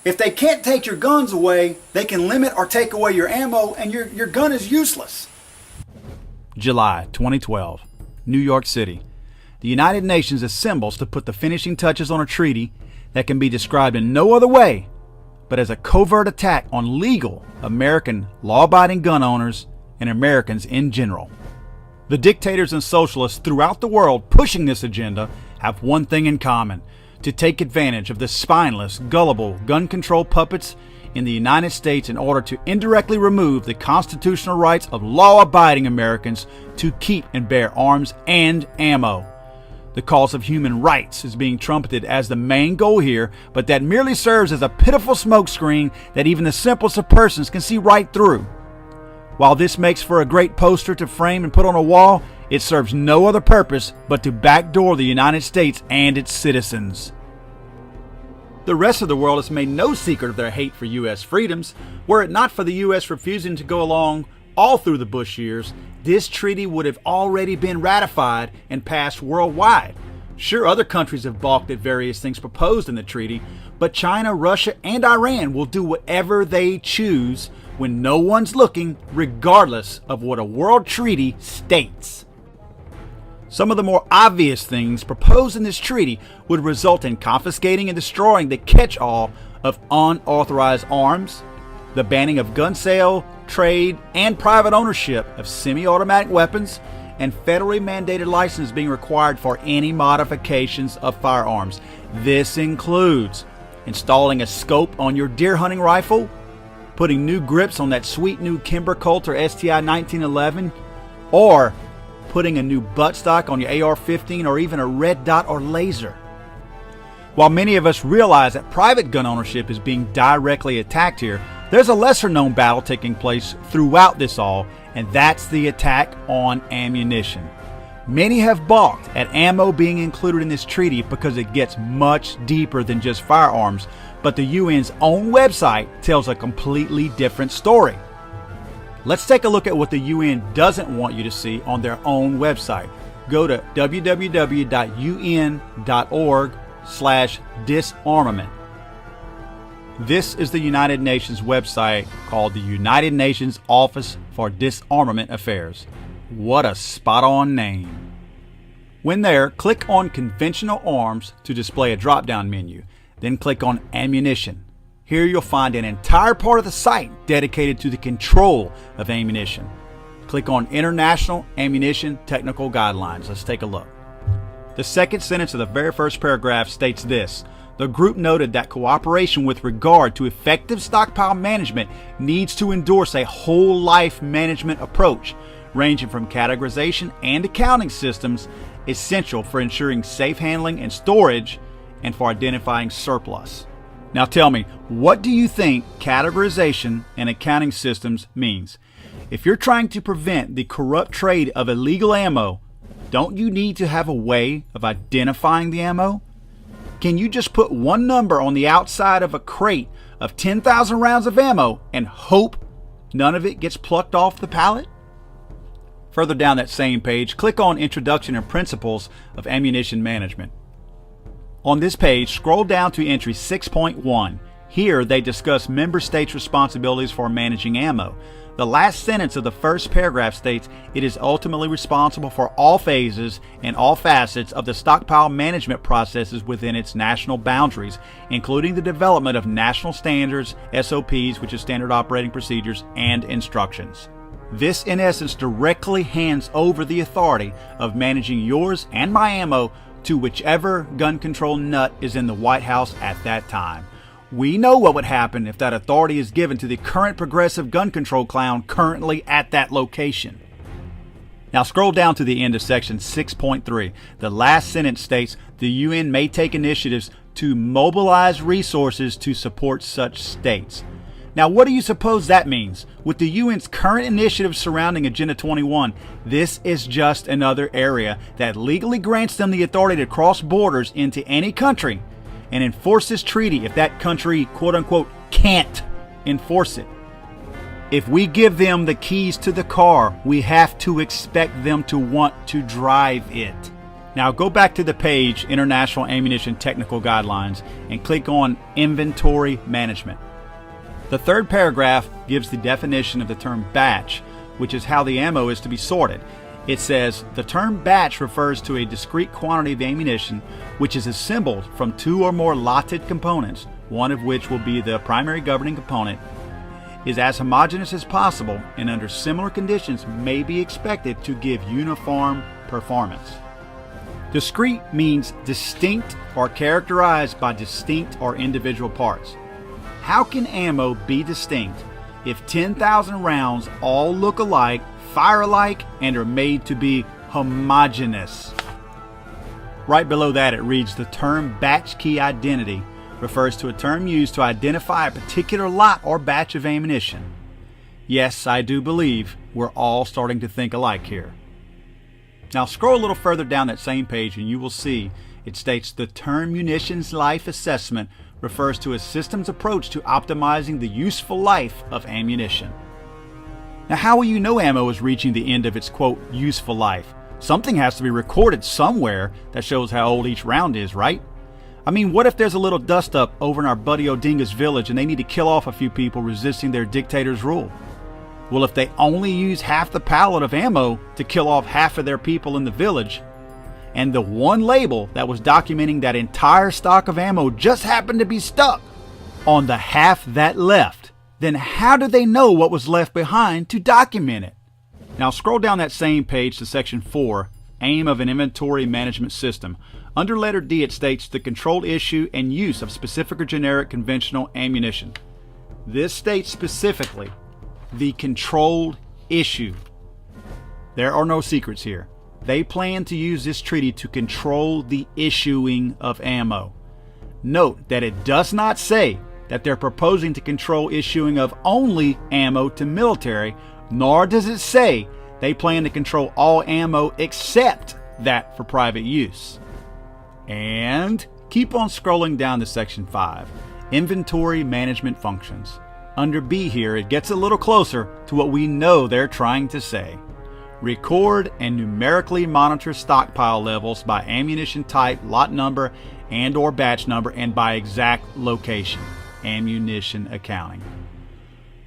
If they can't take your guns away, they can limit or take away your ammo and your gun is useless. July 2012, New York City. The United Nations assembles to put the finishing touches on a treaty that can be described in no other way but as a covert attack on legal American law-abiding gun owners and Americans in general. The dictators and socialists throughout the world pushing this agenda have one thing in common: to take advantage of the spineless, gullible gun control puppets in the United States in order to indirectly remove the constitutional rights of law-abiding Americans to keep and bear arms and ammo. The cause of human rights is being trumpeted as the main goal here, but that merely serves as a pitiful smokescreen that even the simplest of persons can see right through. While this makes for a great poster to frame and put on a wall, it serves no other purpose but to backdoor the United States and its citizens. The rest of the world has made no secret of their hate for U.S. freedoms. Were it not for the U.S. refusing to go along all through the Bush years, this treaty would have already been ratified and passed worldwide. Sure, other countries have balked at various things proposed in the treaty, but China, Russia, and Iran will do whatever they choose when no one's looking, regardless of what a world treaty states. Some of the more obvious things proposed in this treaty would result in confiscating and destroying the catch-all of unauthorized arms, the banning of gun sale, trade, and private ownership of semi-automatic weapons, and federally mandated licenses being required for any modifications of firearms. This includes installing a scope on your deer hunting rifle, putting new grips on that sweet new Kimber Colt or STI 1911, or putting a new buttstock on your AR-15 or even a red dot or laser. While many of us realize that private gun ownership is being directly attacked here, there's a lesser known battle taking place throughout this all, and that's the attack on ammunition. Many have balked at ammo being included in this treaty because it gets much deeper than just firearms, but the UN's own website tells a completely different story. Let's take a look at what the UN doesn't want you to see on their own website. Go to www.un.org/disarmament. This is the United Nations website called the United Nations Office for Disarmament Affairs. What a spot-on name. When there, click on Conventional Arms to display a drop-down menu. Then click on Ammunition. Here you'll find an entire part of the site dedicated to the control of ammunition. Click on International Ammunition Technical Guidelines. Let's take a look. The second sentence of the very first paragraph states this: the group noted that cooperation with regard to effective stockpile management needs to endorse a whole life management approach, ranging from categorization and accounting systems essential for ensuring safe handling and storage and for identifying surplus. Now tell me, what do you think categorization and accounting systems means? If you're trying to prevent the corrupt trade of illegal ammo, don't you need to have a way of identifying the ammo? Can you just put one number on the outside of a crate of 10,000 rounds of ammo and hope none of it gets plucked off the pallet? Further down that same page, click on Introduction and Principles of Ammunition Management. On this page, scroll down to entry 6.1. Here they discuss member states' responsibilities for managing ammo. The last sentence of the first paragraph states it is ultimately responsible for all phases and all facets of the stockpile management processes within its national boundaries, including the development of national standards, SOPs, which is standard operating procedures, and instructions. This, in essence, directly hands over the authority of managing yours and my ammo to whichever gun control nut is in the White House at that time. We know what would happen if that authority is given to the current progressive gun control clown currently at that location. Now scroll down to the end of section 6.3. The last sentence states the UN may take initiatives to mobilize resources to support such states. Now what do you suppose that means? With the UN's current initiatives surrounding Agenda 21, this is just another area that legally grants them the authority to cross borders into any country and enforce this treaty if that country, quote-unquote, can't enforce it. If we give them the keys to the car, we have to expect them to want to drive it. Now go back to the page International Ammunition Technical Guidelines and click on Inventory Management. The third paragraph gives the definition of the term batch, which is how the ammo is to be sorted. It says, the term batch refers to a discrete quantity of ammunition which is assembled from two or more lotted components, one of which will be the primary governing component, is as homogeneous as possible and under similar conditions may be expected to give uniform performance. Discrete means distinct or characterized by distinct or individual parts. How can ammo be distinct if 10,000 rounds all look alike, fire alike, and are made to be homogeneous? Right below that it reads, the term batch key identity refers to a term used to identify a particular lot or batch of ammunition. Yes, I do believe we're all starting to think alike here. Now scroll a little further down that same page and you will see it states the term munitions life assessment refers to a system's approach to optimizing the useful life of ammunition. Now how will you know ammo is reaching the end of its quote useful life? Something has to be recorded somewhere that shows how old each round is, right? I mean, what if there's a little dust up over in our buddy Odinga's village and they need to kill off a few people resisting their dictator's rule? Well, if they only use half the pallet of ammo to kill off half of their people in the village, and the one label that was documenting that entire stock of ammo just happened to be stuck on the half that left, then how do they know what was left behind to document it? Now scroll down that same page to section 4, Aim of an Inventory Management System. Under letter D it states the controlled issue and use of specific or generic conventional ammunition. This states specifically the controlled issue. There are no secrets here. They plan to use this treaty to control the issuing of ammo. Note that it does not say that they're proposing to control issuing of only ammo to military, nor does it say they plan to control all ammo except that for private use. And keep on scrolling down to section 5, Inventory Management Functions. Under B here, it gets a little closer to what we know they're trying to say. Record and numerically monitor stockpile levels by ammunition type, lot number, and or batch number, and by exact location. Ammunition accounting.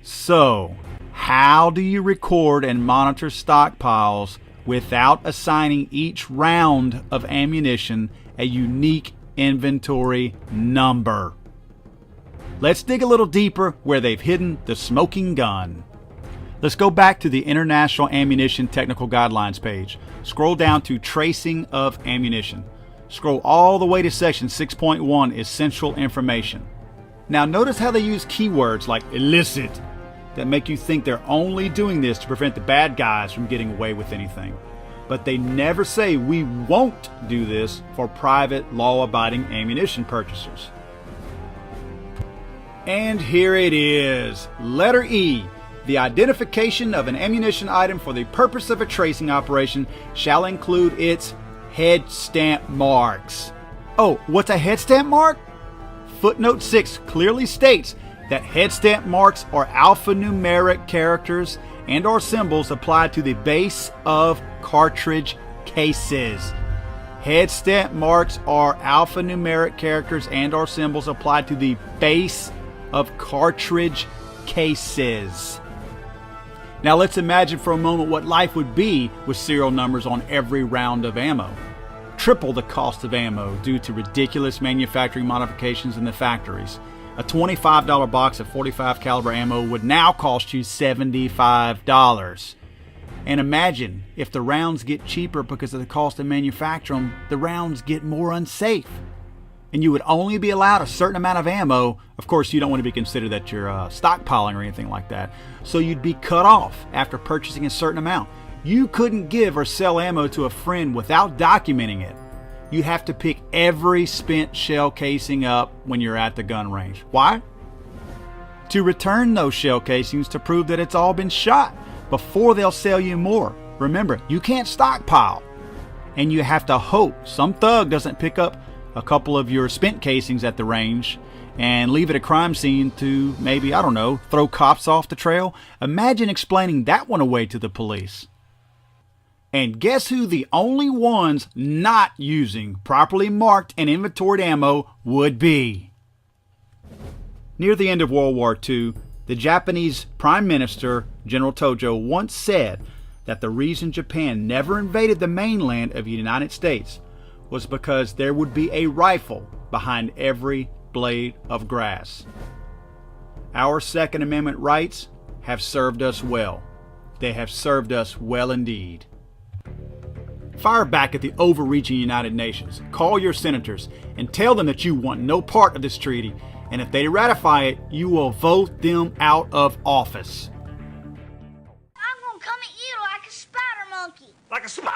So, how do you record and monitor stockpiles without assigning each round of ammunition a unique inventory number? Let's dig a little deeper where they've hidden the smoking gun. Let's go back to the International Ammunition Technical Guidelines page. Scroll down to Tracing of Ammunition. Scroll all the way to section 6.1, Essential Information. Now notice how they use keywords like illicit that make you think they're only doing this to prevent the bad guys from getting away with anything. But they never say we won't do this for private law-abiding ammunition purchasers. And here it is, letter E. The identification of an ammunition item for the purpose of a tracing operation shall include its head stamp marks. Oh, what's a head stamp mark? Footnote 6 clearly states that head stamp marks are alphanumeric characters and or symbols applied to the base of cartridge cases. Head stamp marks are alphanumeric characters and or symbols applied to the base of cartridge cases. Now let's imagine for a moment what life would be with serial numbers on every round of ammo. Triple the cost of ammo due to ridiculous manufacturing modifications in the factories. A $25 box of .45 caliber ammo would now cost you $75. And imagine if the rounds get cheaper because of the cost of manufacturing them, the rounds get more unsafe. And you would only be allowed a certain amount of ammo. Of course, you don't want to be considered that you're stockpiling or anything like that. So you'd be cut off after purchasing a certain amount. You couldn't give or sell ammo to a friend without documenting it. You have to pick every spent shell casing up when you're at the gun range. Why? To return those shell casings to prove that it's all been shot before they'll sell you more. Remember, you can't stockpile. And you have to hope some thug doesn't pick up a couple of your spent casings at the range and leave it a crime scene to maybe, I don't know, throw cops off the trail. Imagine explaining that one away to the police. And guess who the only ones not using properly marked and inventoried ammo would be? Near the end of World War II, the Japanese Prime Minister, General Tojo, once said that the reason Japan never invaded the mainland of the United States was because there would be a rifle behind every blade of grass. Our Second Amendment rights have served us well. They have served us well indeed. Fire back at the overreaching United Nations. Call your senators and tell them that you want no part of this treaty, and if they ratify it, you will vote them out of office. I'm gonna come at you like a spider monkey. Like a spider